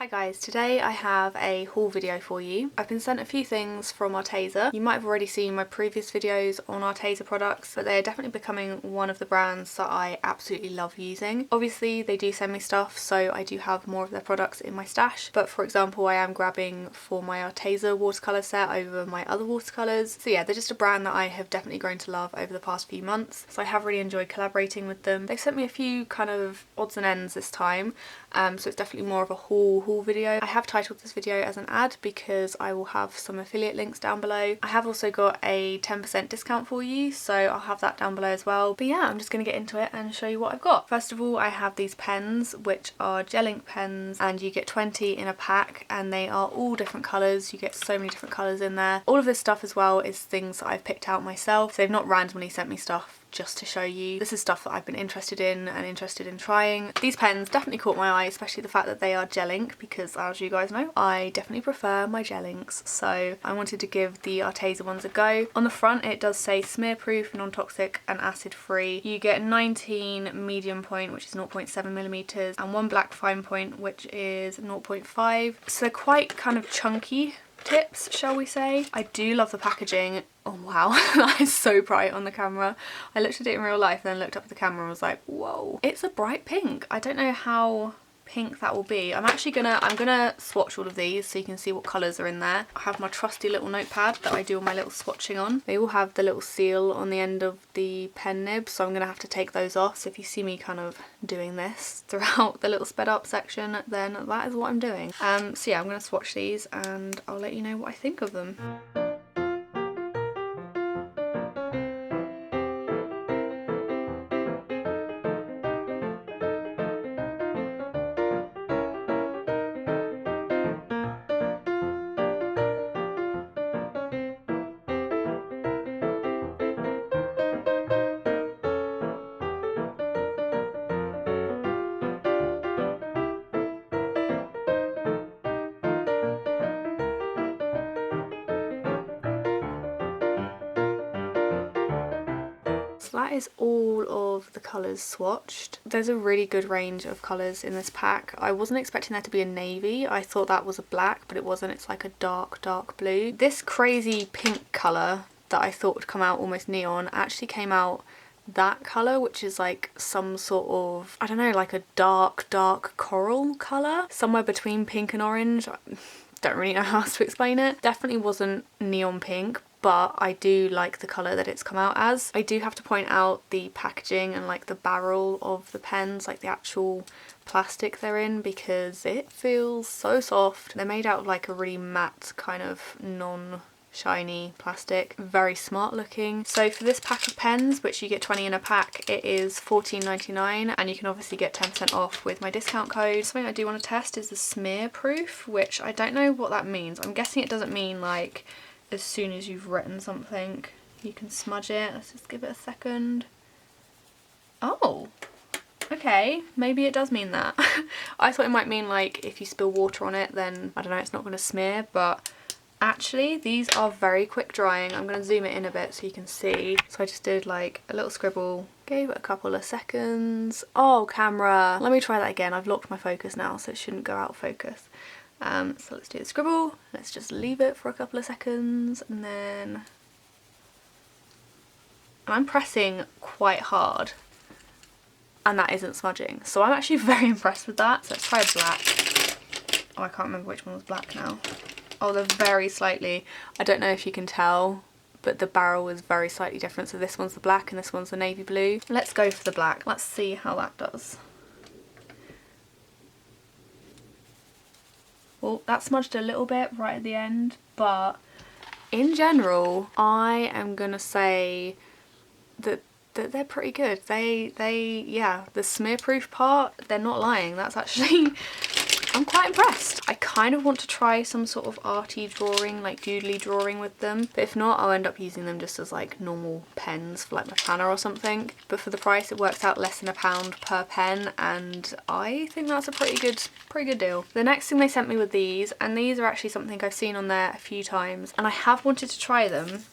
Hi guys, today I have a haul video for you. I've been sent a few things from Arteza. You might have already seen my previous videos on Arteza products, but they're definitely becoming one of the brands that I absolutely love using. Obviously they do send me stuff, so I do have more of their products in my stash, but for example I am grabbing for my Arteza watercolour set over my other watercolours. So yeah, they're just a brand that I have definitely grown to love over the past few months, so I have really enjoyed collaborating with them. They've sent me a few kind of odds and ends this time, so it's definitely more of a haul video. I have titled this video as an ad because I will have some affiliate links down below. I have also got a 10% discount for you, so I'll have that down below as well. But yeah, I'm just going to get into it and show you what I've got. First of all, I have these pens, which are gel ink pens, and you get 20 in a pack, and they are all different colours. You get so many different colours in there. All of this stuff as well is things that I've picked out myself, so they've not randomly sent me stuff just to show you. This is stuff that I've been interested in and interested in trying. These pens definitely caught my eye, especially the fact that they are gel ink, because as you guys know, I definitely prefer my gel inks, so I wanted to give the Arteza ones a go. On the front it does say smear proof, non-toxic and acid free. You get 19 medium point, which is 0.7mm, and 1 black fine point, which is 0.5. So they're quite kind of chunky tips, shall we say. I do love the packaging. Oh wow, that is so bright on the camera. I looked at it in real life and then looked up at the camera and was like, whoa. It's a bright pink. I don't know how pink that will be. I'm gonna swatch all of these so you can see what colours are in there. I have my trusty little notepad that I do all my little swatching on. They all have the little seal on the end of the pen nib, so I'm gonna have to take those off. So if you see me kind of doing this throughout the little sped up section, then that is what I'm doing. So yeah, I'm gonna swatch these and I'll let you know what I think of them. So that is all of the colours swatched. There's a really good range of colours in this pack. I wasn't expecting there to be a navy. I thought that was a black, but it wasn't. It's like a dark blue. This crazy pink colour that I thought would come out almost neon actually came out that colour, which is like some sort of, I don't know, like a dark coral colour. Somewhere between pink and orange. I don't really know how else to explain it. Definitely wasn't neon pink, but I do like the colour that it's come out as. I do have to point out the packaging and like the barrel of the pens, like the actual plastic they're in, because it feels so soft. They're made out of like a really matte kind of non-shiny plastic. Very smart looking. So for this pack of pens, which you get 20 in a pack, it is $14.99, and you can obviously get 10% off with my discount code. Something I do want to test is the smear proof, which I don't know what that means. I'm guessing it doesn't mean like as soon as you've written something you can smudge it. Let's just give it a second. Oh, okay, maybe it does mean that. I thought it might mean like if you spill water on it then, I don't know, it's not going to smear, but actually these are very quick drying. I'm going to zoom it in a bit so you can see. So I just did like a little scribble, gave it a couple of seconds. Oh, camera, let me try that again. I've locked my focus now, so it shouldn't go out of focus. So let's do the scribble, let's just leave it for a couple of seconds, and then I'm pressing quite hard and that isn't smudging, so I'm actually very impressed with that. So let's try a black. Oh, I can't remember which one was black now. Oh, they're very slightly, I don't know if you can tell, but the barrel is very slightly different. So this one's the black and this one's the navy blue. Let's go for the black, let's see how that does. Well, that smudged a little bit right at the end, but in general, I am gonna say that they're pretty good. Yeah, the smear proof part, they're not lying. That's actually, I'm quite impressed. I kind of want to try some sort of arty drawing, like doodly drawing with them, but if not, I'll end up using them just as like normal pens for like my planner or something. But for the price, it works out less than £1 per pen, and I think that's a pretty good deal. The next thing they sent me were these, and these are actually something I've seen on there a few times, and I have wanted to try them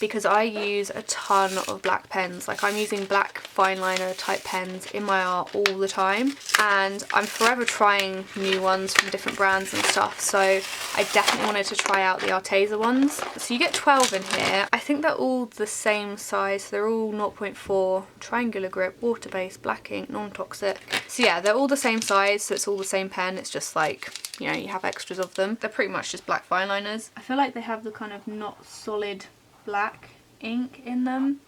because I use a ton of black pens. Like, I'm using black fineliner type pens in my art all the time, and I'm forever trying new ones from different brands and stuff, so I definitely wanted to try out the Arteza ones. So you get 12 in here. I think they're all the same size, so they're all 0.4, triangular grip, water-based, black ink, non-toxic. So yeah, they're all the same size, so it's all the same pen. It's just like, you know, you have extras of them. They're pretty much just black fineliners. I feel like they have the kind of not solid black ink in them.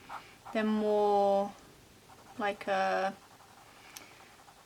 They're more like a,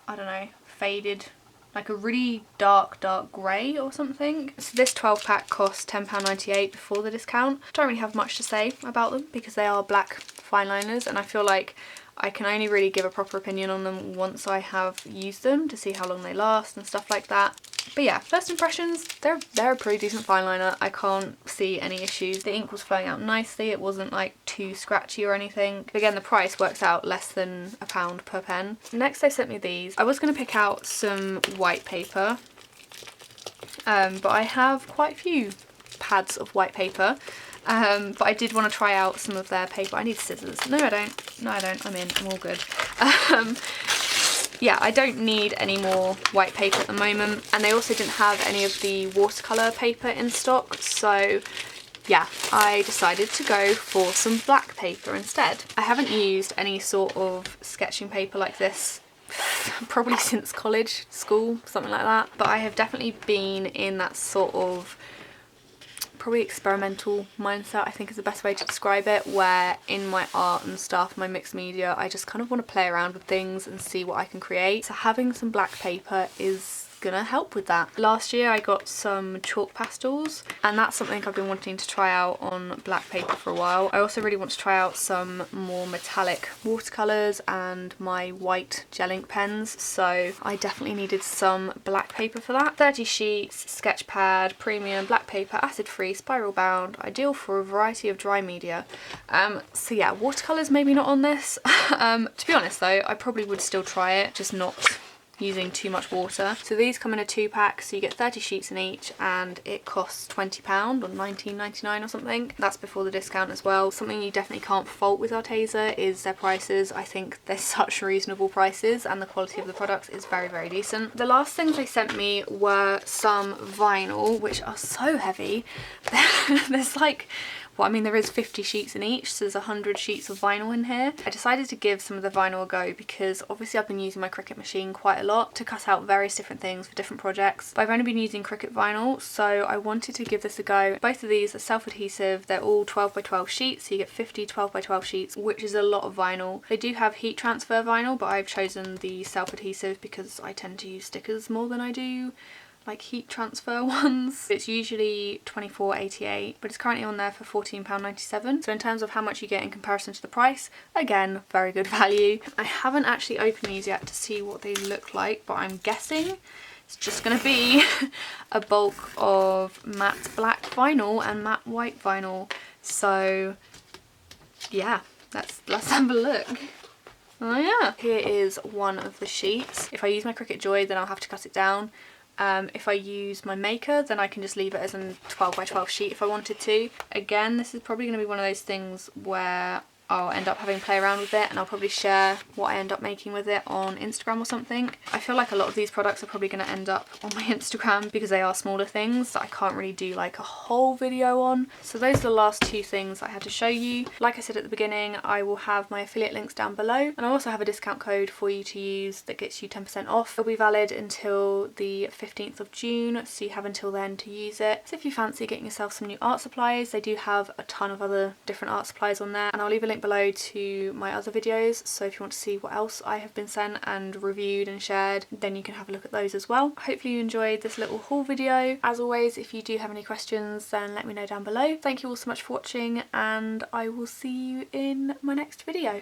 I don't know, faded, like a really dark grey or something. So this 12 pack costs £10.98 before the discount. Don't really have much to say about them because they are black fineliners, and I feel like I can only really give a proper opinion on them once I have used them to see how long they last and stuff like that. But yeah, first impressions, they're a pretty decent fineliner. I can't see any issues. The ink was flowing out nicely. It wasn't like too scratchy or anything. Again, the price works out less than £1 per pen. Next they sent me these. I was going to pick out some white paper, but I have quite a few pads of white paper. But I did want to try out some of their paper. I need scissors. No, I don't. No, I don't. I'm in. I'm all good. Yeah, I don't need any more white paper at the moment. And they also didn't have any of the watercolour paper in stock. So yeah, I decided to go for some black paper instead. I haven't used any sort of sketching paper like this probably since college, school, something like that. But I have definitely been in that sort of probably experimental mindset, I think is the best way to describe it, where in my art and stuff, my mixed media, I just kind of want to play around with things and see what I can create. So having some black paper is gonna help with that. Last year I got some chalk pastels, and that's something I've been wanting to try out on black paper for a while. I also really want to try out some more metallic watercolours and my white gel ink pens, so I definitely needed some black paper for that. 30 sheets, sketch pad, premium, black paper, acid free, spiral bound, ideal for a variety of dry media. So yeah, watercolours maybe not on this. To be honest though, I probably would still try it, just not using too much water. So these come in a 2-pack, so you get 30 sheets in each, and it costs £20 or £19.99 or something. That's before the discount as well. Something you definitely can't fault with Arteza is their prices. I think they're such reasonable prices, and the quality of the products is very, very decent. The last things they sent me were some vinyl, which are so heavy. There's like, well, I mean, there is 50 sheets in each, so there's 100 sheets of vinyl in here. I decided to give some of the vinyl a go because obviously I've been using my Cricut machine quite a lot to cut out various different things for different projects, but I've only been using Cricut Vinyl, so I wanted to give this a go. Both of these are self-adhesive. They're all 12 by 12 sheets, so you get 50 12 by 12 sheets, which is a lot of vinyl. They do have heat transfer vinyl, but I've chosen the self-adhesive because I tend to use stickers more than I do like heat transfer ones. It's usually £24.88, but it's currently on there for £14.97. So in terms of how much you get in comparison to the price, again, very good value. I haven't actually opened these yet to see what they look like, but I'm guessing it's just going to be a bulk of matte black vinyl and matte white vinyl. So yeah, let's have a look. Oh yeah. Here is one of the sheets. If I use my Cricut Joy, then I'll have to cut it down. If I use my Maker, then I can just leave it as a 12 by 12 sheet if I wanted to. Again, this is probably going to be one of those things where I'll end up having to play around with it, and I'll probably share what I end up making with it on Instagram or something. I feel like a lot of these products are probably going to end up on my Instagram because they are smaller things that I can't really do like a whole video on. So those are the last two things I had to show you. Like I said at the beginning, I will have my affiliate links down below, and I also have a discount code for you to use that gets you 10% off. It'll be valid until the 15th of June, so you have until then to use it. So if you fancy getting yourself some new art supplies, they do have a ton of other different art supplies on there, and I'll leave a link below to my other videos, so if you want to see what else I have been sent and reviewed and shared, then you can have a look at those as well. Hopefully you enjoyed this little haul video. As always, if you do have any questions, then let me know down below. Thank you all so much for watching, and I will see you in my next video.